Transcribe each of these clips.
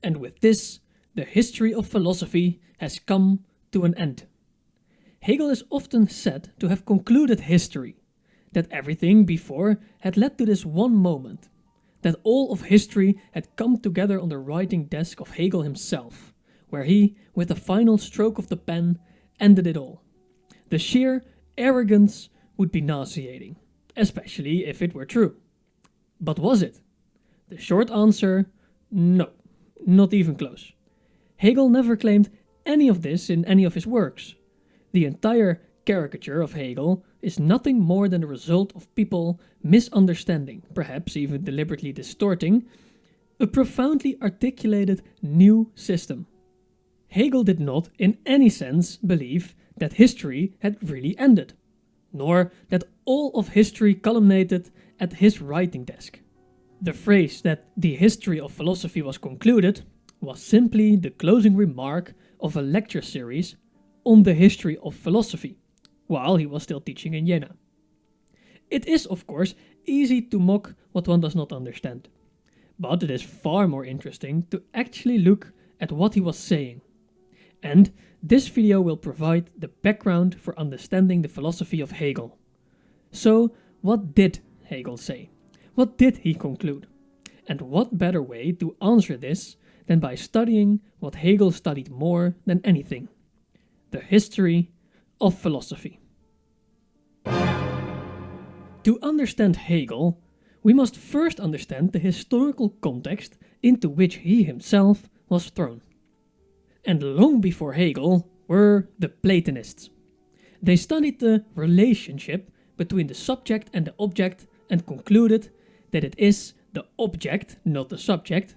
And with this, the history of philosophy has come to an end. Hegel is often said to have concluded history, that everything before had led to this one moment, that all of history had come together on the writing desk of Hegel himself, where he, with the final stroke of the pen, ended it all. The sheer arrogance would be nauseating, especially if it were true. But was it? The short answer, no, not even close. Hegel never claimed any of this in any of his works. The entire caricature of Hegel is nothing more than the result of people misunderstanding, perhaps even deliberately distorting, a profoundly articulated new system. Hegel did not, in any sense, believe that history had really ended, nor that all of history culminated at his writing desk. The phrase that the history of philosophy was concluded was simply the closing remark of a lecture series on the history of philosophy, while he was still teaching in Jena. It is, of course, easy to mock what one does not understand, but it is far more interesting to actually look at what he was saying. And this video will provide the background for understanding the philosophy of Hegel. So, what did Hegel say? What did he conclude? And what better way to answer this than by studying what Hegel studied more than anything: the history of philosophy. To understand Hegel, we must first understand the historical context into which he himself was thrown. And long before Hegel were the Platonists. They studied the relationship between the subject and the object and concluded that it is the object, not the subject,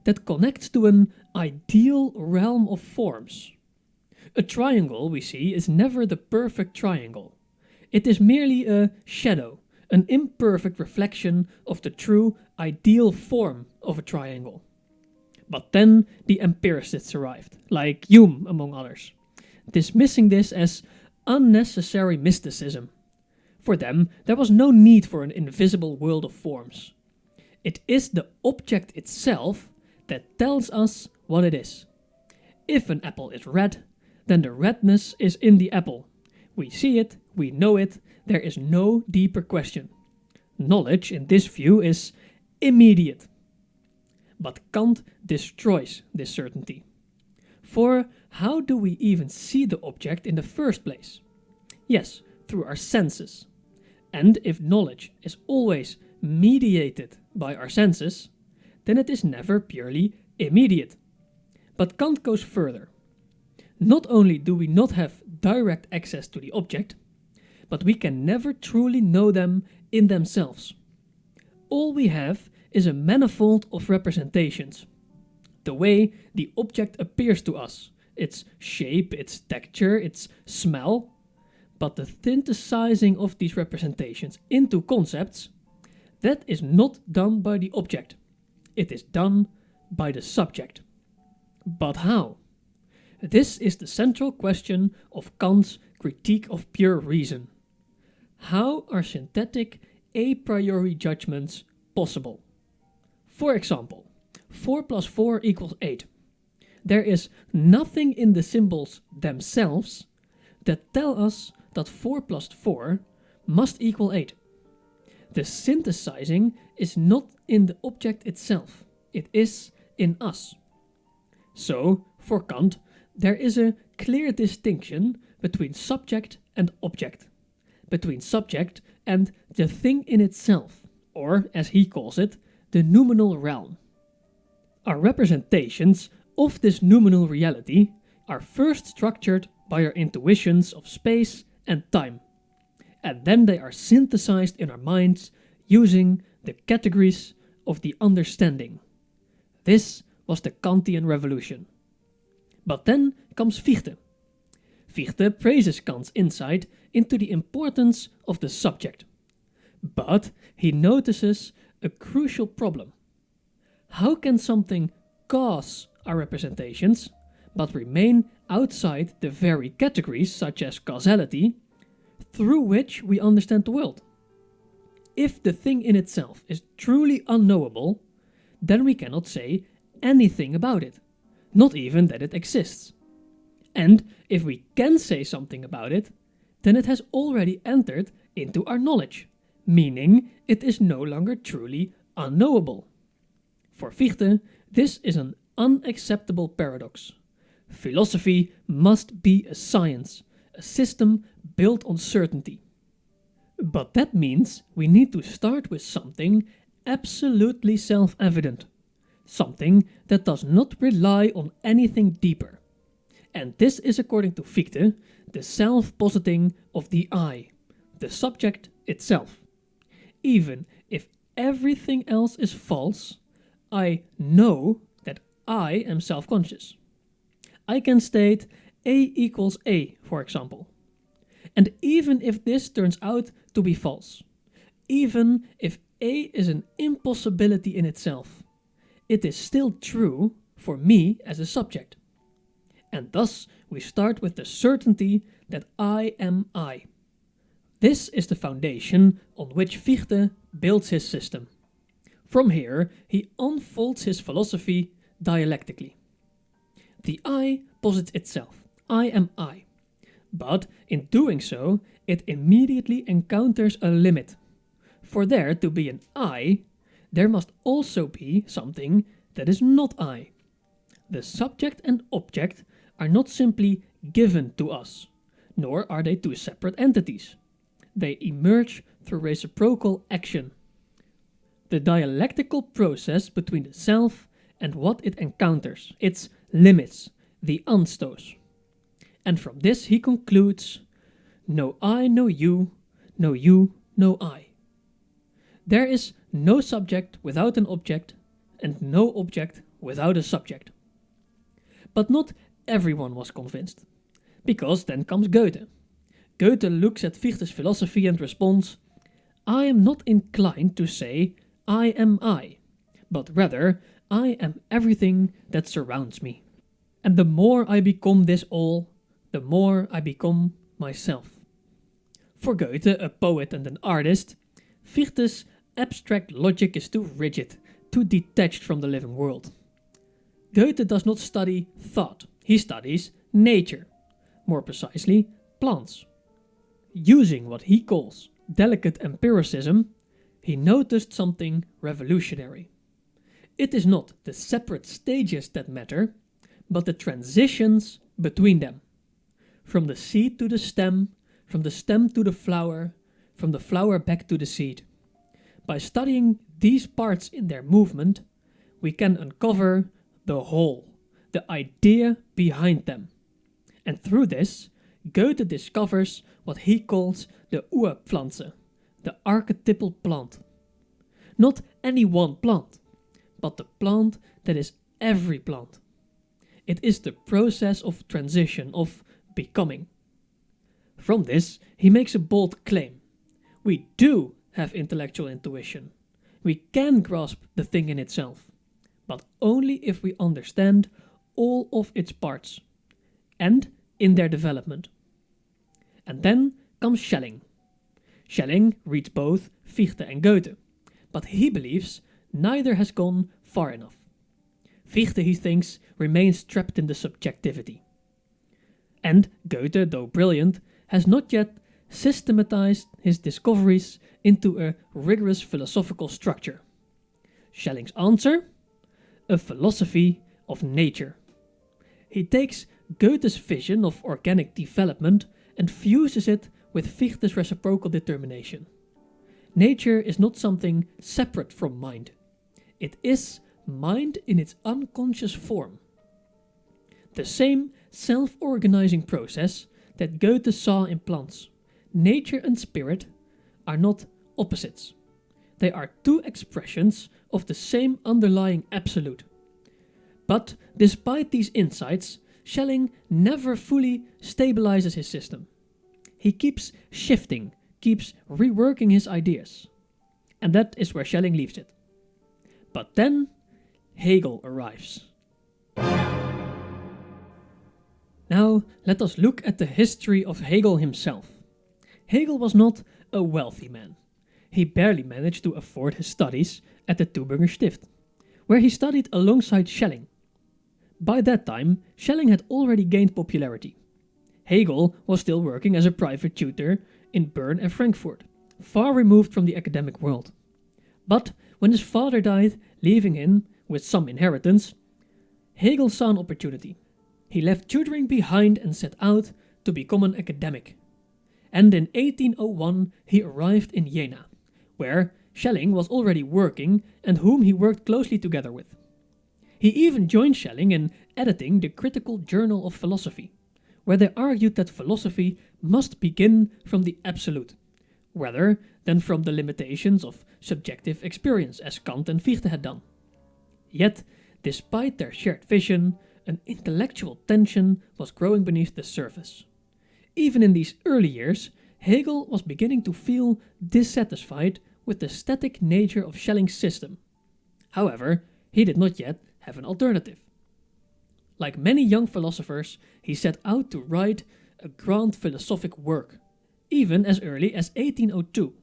that connects to an ideal realm of forms. A triangle, we see, is never the perfect triangle. It is merely a shadow, an imperfect reflection of the true ideal form of a triangle. But then the empiricists arrived, like Hume among others, dismissing this as unnecessary mysticism. For them, there was no need for an invisible world of forms. It is the object itself that tells us what it is. If an apple is red, then the redness is in the apple. We see it, we know it, there is no deeper question. Knowledge, in this view, is immediate. But Kant destroys this certainty. For how do we even see the object in the first place? Yes, through our senses. And if knowledge is always mediated by our senses, then it is never purely immediate. But Kant goes further. Not only do we not have direct access to the object, but we can never truly know them in themselves. All we have is a manifold of representations. The way the object appears to us, its shape, its texture, its smell, but the synthesizing of these representations into concepts, that is not done by the object. It is done by the subject. But how? This is the central question of Kant's critique of pure reason. How are synthetic a priori judgments possible? For example, 4 plus 4 equals 8. There is nothing in the symbols themselves that tell us that 4 plus 4 must equal 8. The synthesizing is not in the object itself, it is in us. So, for Kant, there is a clear distinction between subject and object, between subject and the thing in itself, or, as he calls it, the noumenal realm. Our representations of this noumenal reality are first structured by our intuitions of space and time, and then they are synthesized in our minds using the categories of the understanding. This was the Kantian revolution. But then comes Fichte. Fichte praises Kant's insight into the importance of the subject. But he notices a crucial problem. How can something cause our representations, but remain outside the very categories, such as causality, through which we understand the world? If the thing in itself is truly unknowable, then we cannot say anything about it, not even that it exists. And if we can say something about it, then it has already entered into our knowledge, meaning it is no longer truly unknowable. For Fichte, this is an unacceptable paradox. Philosophy must be a science, a system built on certainty. But that means we need to start with something absolutely self-evident, something that does not rely on anything deeper. And this is, according to Fichte, the self-positing of the I, the subject itself. Even if everything else is false, I know that I am self-conscious. I can state A equals A, for example. And even if this turns out to be false, even if A is an impossibility in itself, it is still true for me as a subject. And thus we start with the certainty that I am I. This is the foundation on which Fichte builds his system. From here, he unfolds his philosophy dialectically. The I posits itself. I am I. But in doing so, it immediately encounters a limit. For there to be an I, there must also be something that is not I. The subject and object are not simply given to us, nor are they two separate entities. They emerge through reciprocal action. The dialectical process between the self and what it encounters, its limits, the anstos. And from this he concludes, no I, no you, no I. There is no subject without an object, and no object without a subject. But not everyone was convinced, because then comes Goethe. Goethe looks at Fichte's philosophy and responds, I am not inclined to say I am I, but rather I am everything that surrounds me. And the more I become this all, the more I become myself. For Goethe, a poet and an artist, Fichte's abstract logic is too rigid, too detached from the living world. Goethe does not study thought, he studies nature, more precisely plants. Using what he calls delicate empiricism, he noticed something revolutionary. It is not the separate stages that matter, but the transitions between them. From the seed to the stem, from the stem to the flower, from the flower back to the seed. By studying these parts in their movement, we can uncover the whole, the idea behind them. And through this, Goethe discovers what he calls the Urpflanze, the archetypal plant. Not any one plant, but the plant that is every plant. It is the process of transition, of becoming. From this, he makes a bold claim. We do have intellectual intuition. We can grasp the thing in itself, but only if we understand all of its parts, and in their development. And then comes Schelling. Schelling reads both Fichte and Goethe, but he believes neither has gone far enough. Fichte, he thinks, remains trapped in the subjectivity. And Goethe, though brilliant, has not yet systematized his discoveries into a rigorous philosophical structure. Schelling's answer? A philosophy of nature. He takes Goethe's vision of organic development and fuses it with Fichte's reciprocal determination. Nature is not something separate from mind. It is mind in its unconscious form. The same self-organizing process that Goethe saw in plants. Nature and spirit are not opposites. They are two expressions of the same underlying absolute. But despite these insights, Schelling never fully stabilizes his system. He keeps shifting, keeps reworking his ideas. And that is where Schelling leaves it. But then Hegel arrives. Now let us look at the history of Hegel himself. Hegel was not a wealthy man. He barely managed to afford his studies at the Tübinger Stift. where he studied alongside Schelling. By that time, Schelling had already gained popularity. Hegel was still working as a private tutor in Bern and Frankfurt, far removed from the academic world. But when his father died, leaving him with some inheritance, Hegel saw an opportunity. He left tutoring behind and set out to become an academic. And in 1801 he arrived in Jena, where Schelling was already working and whom he worked closely together with. He even joined Schelling in editing the Critical Journal of Philosophy, where they argued that philosophy must begin from the absolute, rather than from the limitations of subjective experience, as Kant and Fichte had done. Yet, despite their shared vision, an intellectual tension was growing beneath the surface. Even in these early years, Hegel was beginning to feel dissatisfied with the static nature of Schelling's system. However, he did not yet have an alternative. Like many young philosophers, he set out to write a grand philosophic work, even as early as 1802.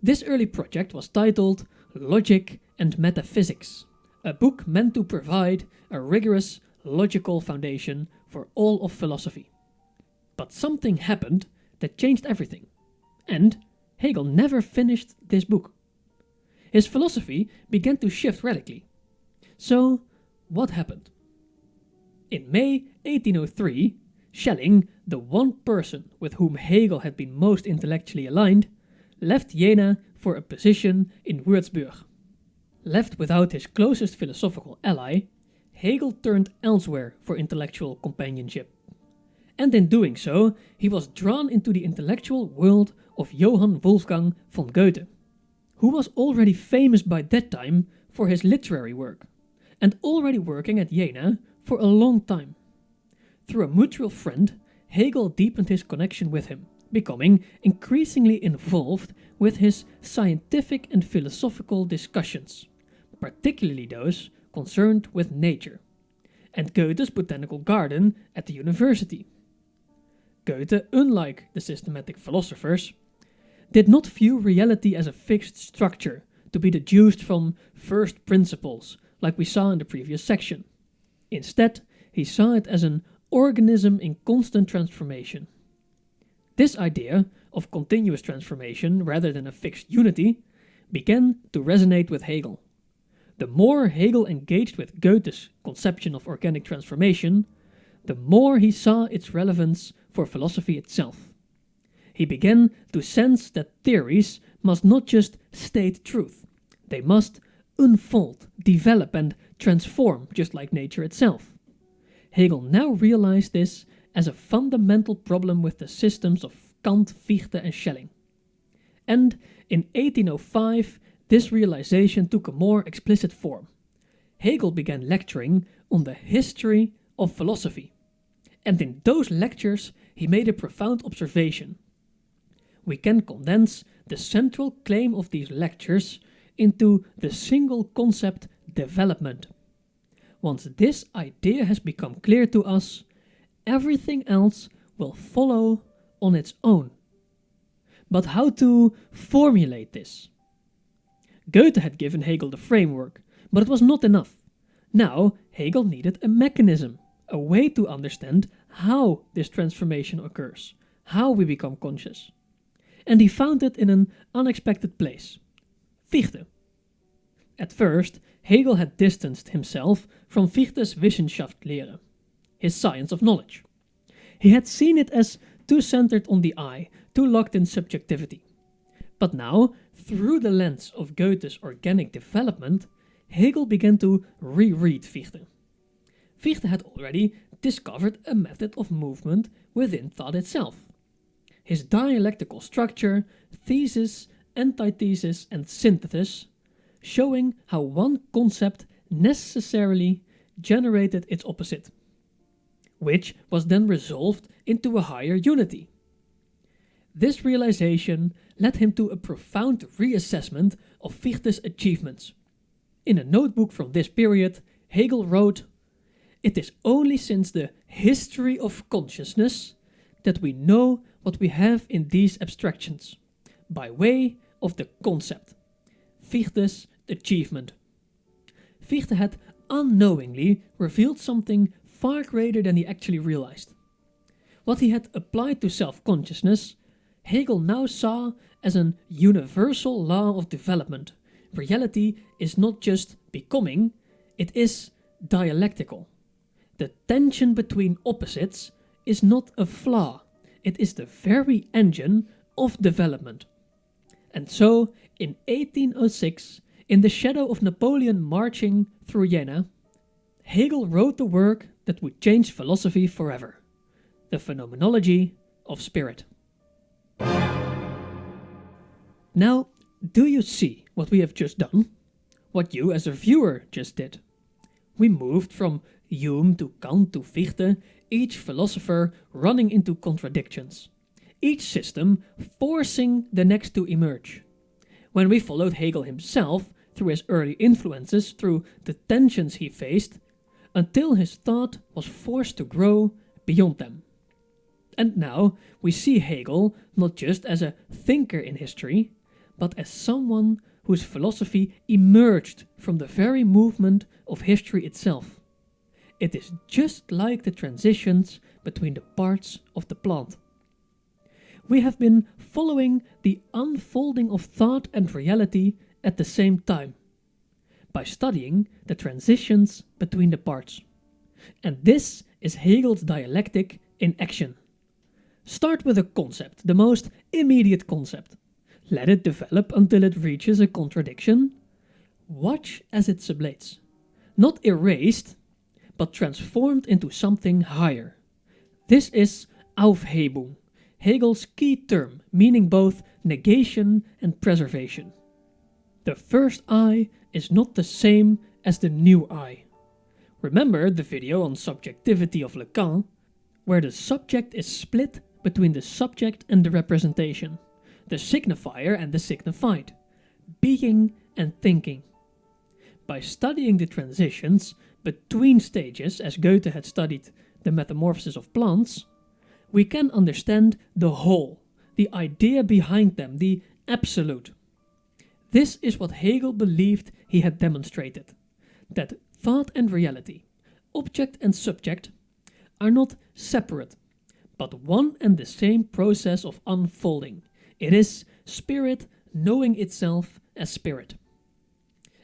This early project was titled Logic and Metaphysics, a book meant to provide a rigorous logical foundation for all of philosophy. But something happened that changed everything, and Hegel never finished this book. His philosophy began to shift radically. So, what happened? In May 1803, Schelling, the one person with whom Hegel had been most intellectually aligned, left Jena for a position in Würzburg. Left without his closest philosophical ally, Hegel turned elsewhere for intellectual companionship. And in doing so, he was drawn into the intellectual world of Johann Wolfgang von Goethe, who was already famous by that time for his literary work, and already working at Jena for a long time. Through a mutual friend, Hegel deepened his connection with him, becoming increasingly involved with his scientific and philosophical discussions, particularly those concerned with nature, and Goethe's botanical garden at the university. Goethe, unlike the systematic philosophers, did not view reality as a fixed structure to be deduced from first principles, like we saw in the previous section. Instead, he saw it as an organism in constant transformation. This idea of continuous transformation rather than a fixed unity began to resonate with Hegel. The more Hegel engaged with Goethe's conception of organic transformation, the more he saw its relevance for philosophy itself. He began to sense that theories must not just state truth, they must unfold, develop, and transform just like nature itself. Hegel now realized this as a fundamental problem with the systems of Kant, Fichte, and Schelling. And in 1805, this realization took a more explicit form. Hegel began lecturing on the history of philosophy. And in those lectures, he made a profound observation. We can condense the central claim of these lectures into the single concept development. Once this idea has become clear to us, everything else will follow on its own. But how to formulate this? Goethe had given Hegel the framework, but it was not enough. Now Hegel needed a mechanism, a way to understand how this transformation occurs, how we become conscious. And he found it in an unexpected place: Fichte. At first, Hegel had distanced himself from Fichte's Wissenschaftslehre, his science of knowledge. He had seen it as too centered on the eye, too locked in subjectivity. But now, through the lens of Goethe's organic development, Hegel began to reread Fichte. Fichte had already discovered a method of movement within thought itself. His dialectical structure, thesis, antithesis, and synthesis, showing how one concept necessarily generated its opposite, which was then resolved into a higher unity. This realization led him to a profound reassessment of Fichte's achievements. In a notebook from this period, Hegel wrote, "It is only since the history of consciousness that we know what we have in these abstractions, by way of the concept, Fichte's achievement." Fichte had unknowingly revealed something far greater than he actually realized. What he had applied to self-consciousness, Hegel now saw as an universal law of development. Reality is not just becoming, it is dialectical. The tension between opposites is not a flaw, it is the very engine of development. And so, in 1806, in the shadow of Napoleon marching through Jena, Hegel wrote the work that would change philosophy forever, the Phenomenology of Spirit. Now, do you see what we have just done? What you as a viewer just did? We moved from Hume to Kant to Fichte, each philosopher running into contradictions, each system forcing the next to emerge. When we followed Hegel himself through his early influences, through the tensions he faced, until his thought was forced to grow beyond them. And now we see Hegel not just as a thinker in history, but as someone whose philosophy emerged from the very movement of history itself. It is just like the transitions between the parts of the plant. We have been following the unfolding of thought and reality at the same time, by studying the transitions between the parts. And this is Hegel's dialectic in action. Start with a concept, the most immediate concept. Let it develop until it reaches a contradiction. Watch as it sublates. Not erased, but transformed into something higher. This is Aufhebung, Hegel's key term, meaning both negation and preservation. The first I is not the same as the new I. Remember the video on subjectivity of Lacan, where the subject is split between the subject and the representation, the signifier and the signified, being and thinking. By studying the transitions between stages, as Goethe had studied the metamorphosis of plants, we can understand the whole, the idea behind them, the absolute. This is what Hegel believed he had demonstrated, that thought and reality, object and subject, are not separate, but one and the same process of unfolding. It is spirit knowing itself as spirit.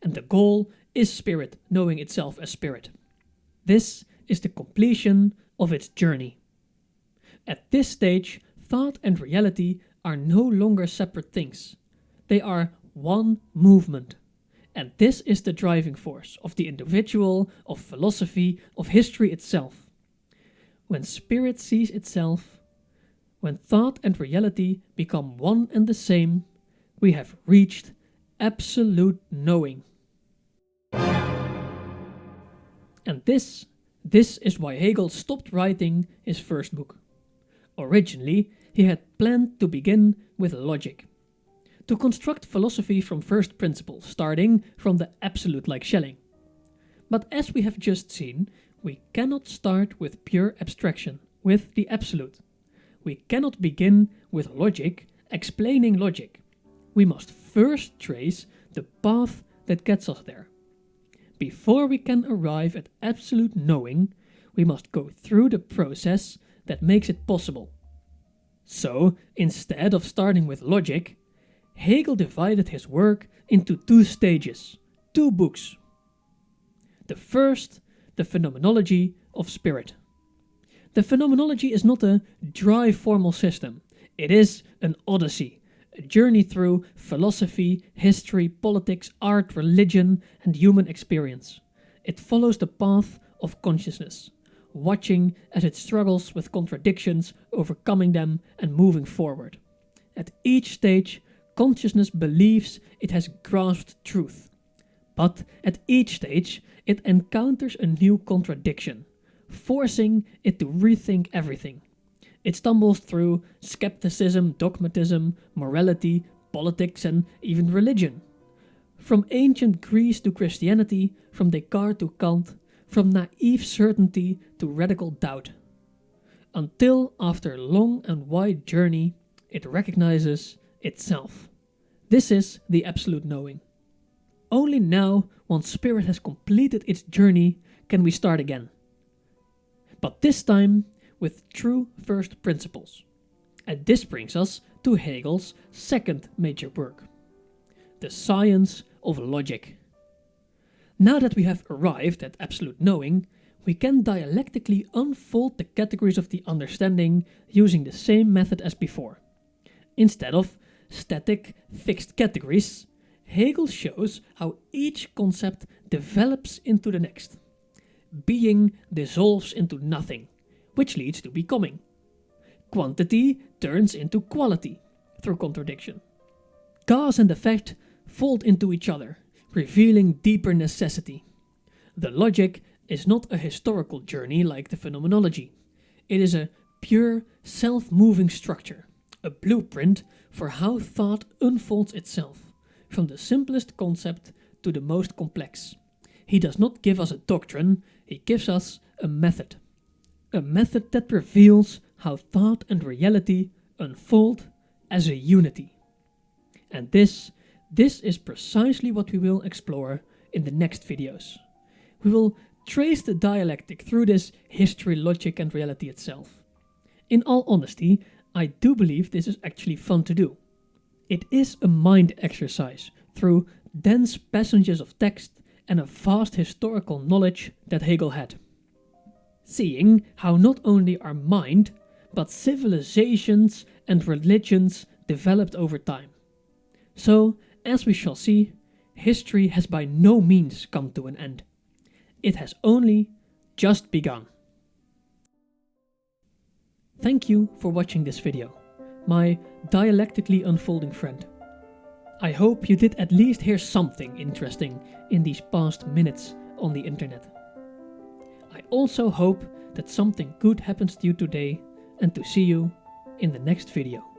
And the goal is spirit knowing itself as spirit. This is the completion of its journey. At this stage, thought and reality are no longer separate things. They are one movement. And this is the driving force of the individual, of philosophy, of history itself. When spirit sees itself, when thought and reality become one and the same, we have reached absolute knowing. And this is why Hegel stopped writing his first book. Originally, he had planned to begin with logic, to construct philosophy from first principles, starting from the absolute like Schelling. But as we have just seen, we cannot start with pure abstraction, with the absolute. We cannot begin with logic, explaining logic. We must first trace the path that gets us there. Before we can arrive at absolute knowing, we must go through the process that makes it possible. So, instead of starting with logic, Hegel divided his work into two stages, two books. The first, the Phenomenology of Spirit. The Phenomenology is not a dry formal system. It is an odyssey, a journey through philosophy, history, politics, art, religion, and human experience. It follows the path of consciousness, watching as it struggles with contradictions, overcoming them, and moving forward. At each stage, consciousness believes it has grasped truth. But at each stage, it encounters a new contradiction, forcing it to rethink everything. It stumbles through skepticism, dogmatism, morality, politics, and even religion. From ancient Greece to Christianity, from Descartes to Kant, from naive certainty to radical doubt. Until, after a long and wide journey, it recognizes itself. This is the absolute knowing. Only now, once spirit has completed its journey, can we start again. But this time with true first principles. And this brings us to Hegel's second major work, The Science of Logic. Now that we have arrived at absolute knowing, we can dialectically unfold the categories of the understanding using the same method as before. Instead of static, fixed categories, Hegel shows how each concept develops into the next. Being dissolves into nothing, which leads to becoming. Quantity turns into quality through contradiction. Cause and effect fold into each other, revealing deeper necessity. The logic is not a historical journey like the phenomenology. It is a pure, self-moving structure, a blueprint for how thought unfolds itself, from the simplest concept to the most complex. He does not give us a doctrine, he gives us a method that reveals how thought and reality unfold as a unity. And this is precisely what we will explore in the next videos. We will trace the dialectic through this history, logic, and reality itself. In all honesty, I do believe this is actually fun to do. It is a mind exercise through dense passages of text and a vast historical knowledge that Hegel had. Seeing how not only our mind, but civilizations and religions developed over time. So, as we shall see, history has by no means come to an end. It has only just begun. Thank you for watching this video, my dialectically unfolding friend. I hope you did at least hear something interesting in these past minutes on the internet. I also hope that something good happens to you today and to see you in the next video.